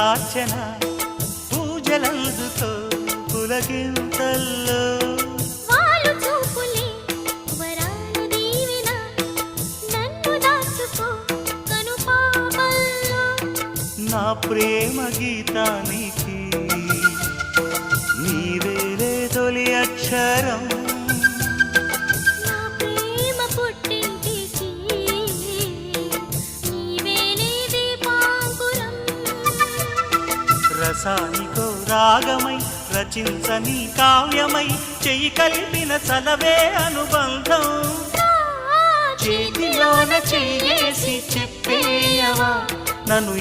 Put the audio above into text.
మంగళార్చన పూజలందుకో పులకింతల్లో వాళ్ళు చూపులే వరాలు దీవెన నన్ను దాచుకో కనుపాపల్లో నా ప్రేమ గీతానికి నీవేలే తొలి అక్షరం నా ప్రేమ పుట్టింటికి నీవేలే దీపాంకురం రసానికో రాగమై రచించని కావ్యమై చెయ్యి కలిపిన చలవే అనుబంధం చేతిలోన చెయ్యేసి చెప్పేయవా నన్ను